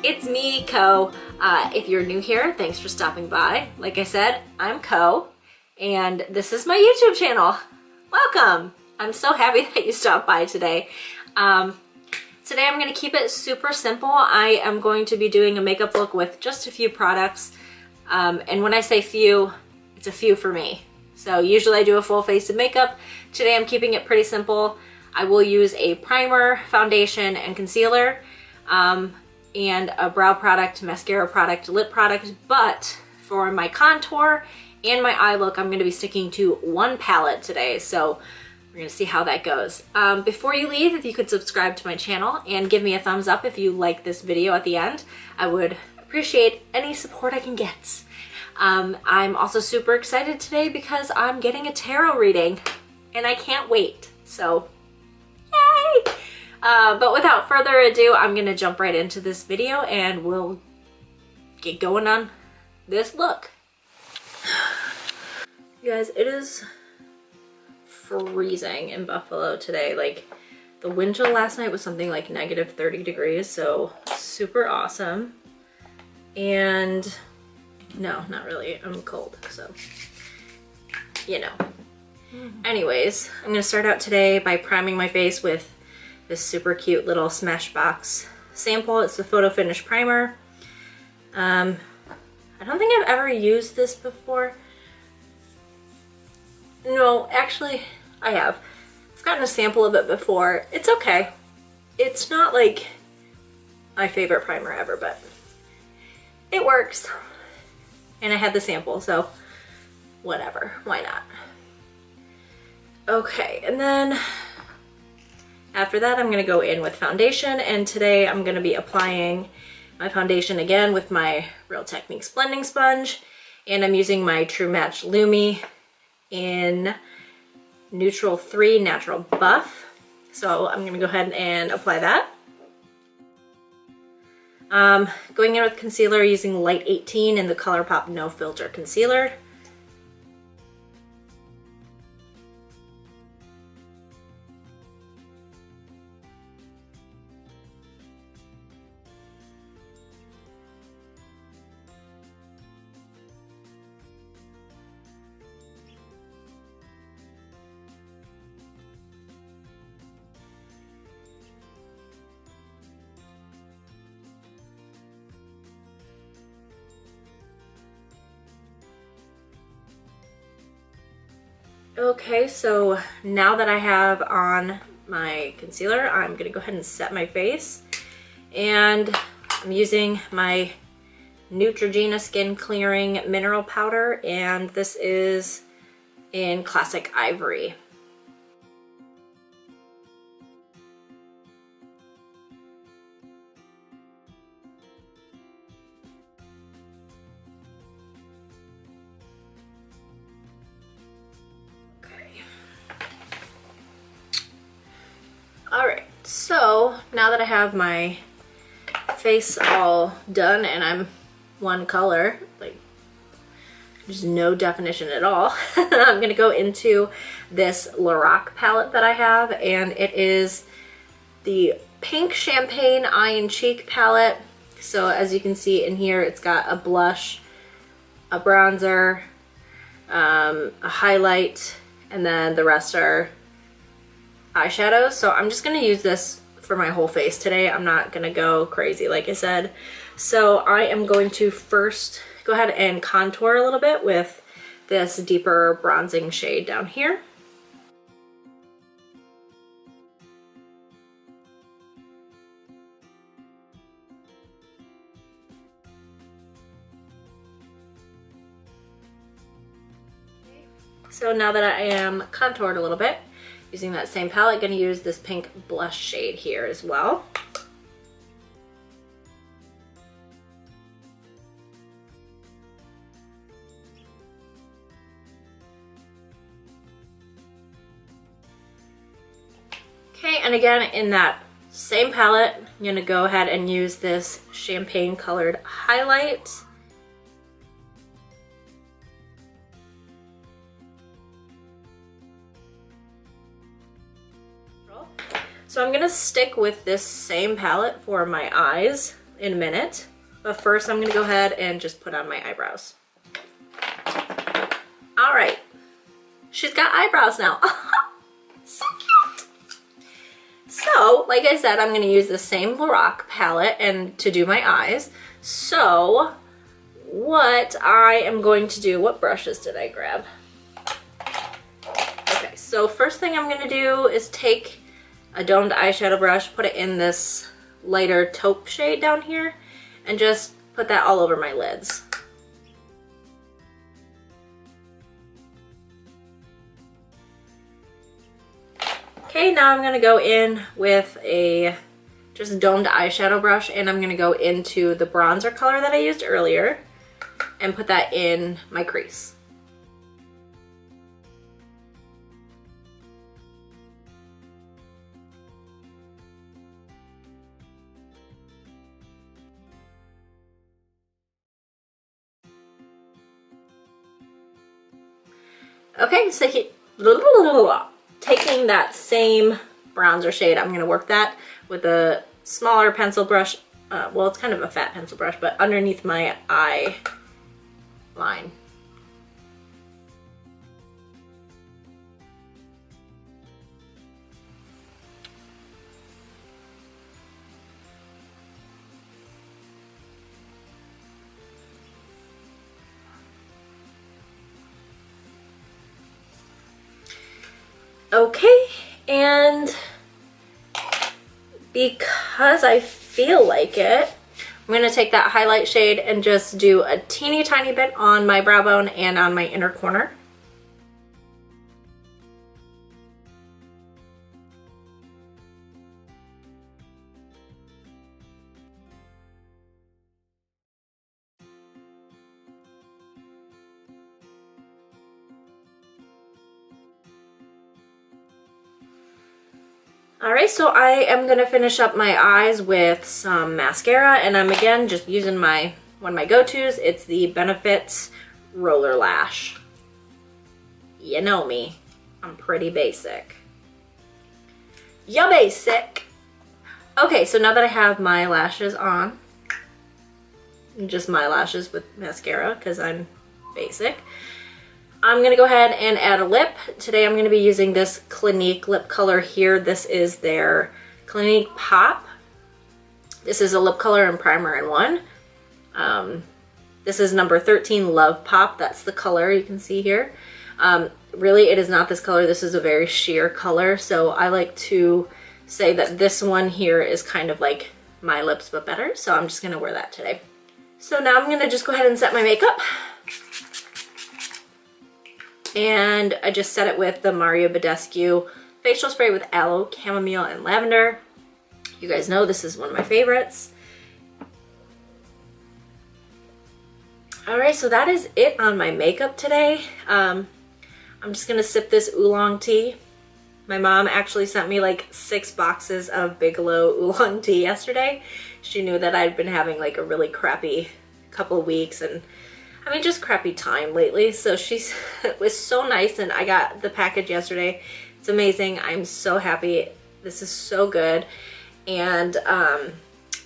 it's me, Co. If you're new here, thanks for stopping by. Like I said, I'm Co, and this is my YouTube channel. Welcome! I'm so happy that you stopped by today. Today I'm going to keep it super simple. I am going to be doing a makeup look with just a few products. And when I say few, it's a few for me. So usually I do a full face of makeup. Today I'm keeping it pretty simple. I will use a primer, foundation, and concealer. And a brow product, mascara product, lip product, but for my contour and my eye look, I'm gonna be sticking to one palette today, so we're gonna see how that goes. Before you leave, if you could subscribe to my channel and give me a thumbs up if you like this video at the end, I would appreciate any support I can get. I'm also super excited today because I'm getting a tarot reading, and I can't wait, so yay! But without further ado, I'm gonna jump right into this video and we'll get going on this look. You guys, it is freezing in Buffalo today. Like, the wind chill last night was something like negative 30 degrees, so super awesome. And no, not really, I'm cold, so you know. Anyways, I'm gonna start out today by priming my face with this super cute little Smashbox sample. It's the Photo Finish Primer. I don't think I've ever used this before. No, actually, I have. I've gotten a sample of it before. It's okay. It's not like my favorite primer ever, but it works. And I had the sample, so whatever, why not? Okay, and then after that, I'm gonna go in with foundation, and today I'm gonna be applying my foundation again with my Real Techniques blending sponge, and I'm using my True Match Lumi in Neutral 3 Natural Buff. So I'm gonna go ahead and apply that. Going in with concealer using Light 18 in the Colourpop No Filter Concealer. Okay, so now that I have on my concealer, I'm gonna go ahead and set my face. And I'm using my Neutrogena Skin Clearing Mineral Powder, and this is in Classic Ivory. Alright, so now that I have my face all done and I'm one color, like there's no definition at all, I'm gonna go into this Lorac palette that I have, and it is the Pink Champagne Eye and Cheek palette. So as you can see in here, it's got a blush, a bronzer, a highlight, and then the rest are eyeshadows. So I'm just gonna use this for my whole face today. I'm not gonna go crazy like I said. So I am going to first go ahead and contour a little bit with this deeper bronzing shade down here. So now that I am contoured a little bit, using that same palette, gonna use this pink blush shade here as well. Okay, and again, in that same palette, I'm gonna go ahead and use this champagne colored highlight. So I'm gonna stick with this same palette for my eyes, in a minute. But first I'm gonna go ahead and just put on my eyebrows. All right, she's got eyebrows now. So cute. So, like I said, I'm gonna use the same Lorac palette and to do my eyes. So, what I am going to do, what brushes did I grab? Okay, so first thing I'm gonna do is take a domed eyeshadow brush, put it in this lighter taupe shade down here, and just put that all over my lids. Okay, now I'm gonna go in with a just domed eyeshadow brush, and I'm gonna go into the bronzer color that I used earlier and put that in my crease. Okay, so taking that same bronzer shade, I'm gonna work that with a smaller pencil brush. Well, it's kind of a fat pencil brush, but underneath my eye line. Okay, and because I feel like it, I'm going to take that highlight shade and just do a teeny tiny bit on my brow bone and on my inner corner. Alright, so I am going to finish up my eyes with some mascara, and I'm again just using one of my go-tos. It's the Benefits Roller Lash. You know me, I'm pretty basic. Ya basic! Okay, so now that I have my lashes on, just my lashes with mascara because I'm basic, I'm gonna go ahead and add a lip. Today I'm gonna be using this Clinique lip color here. This is their Clinique Pop. This is a lip color and primer in one. This is number 13, Love Pop. That's the color you can see here. Really, it is not this color. This is a very sheer color. So I like to say that this one here is kind of like my lips, but better. So I'm just gonna wear that today. So now I'm gonna just go ahead and set my makeup. And I just set it with the Mario Badescu facial spray with aloe, chamomile, and lavender. You guys know this is one of my favorites. Alright, so that is it on my makeup today. I'm just gonna sip this oolong tea. My mom actually sent me like 6 boxes of Bigelow oolong tea yesterday. She knew that I'd been having like a really crappy couple of weeks, and I mean, just crappy time lately. So it was so nice, and I got the package yesterday. It's amazing. I'm so happy. This is so good. And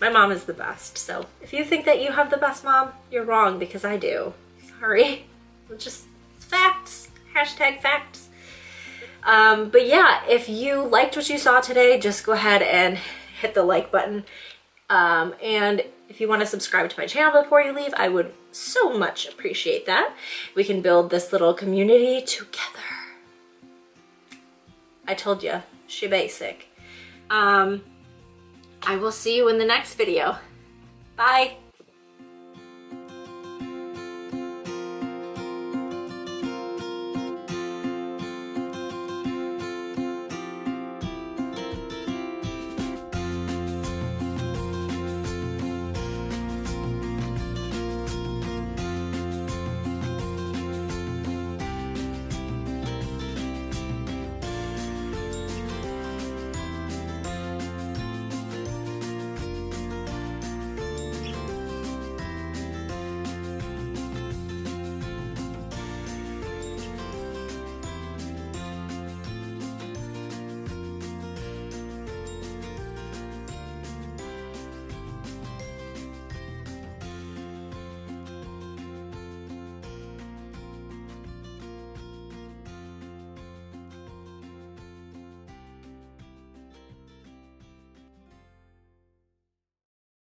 my mom is the best. So if you think that you have the best mom, you're wrong, because I do. Sorry. It's just facts. Hashtag facts. But yeah, if you liked what you saw today, just go ahead and hit the like button. And if you want to subscribe to my channel before you leave, I would so much appreciate that. We can build this little community together. I told you, she basic. I will see you in the next video. Bye.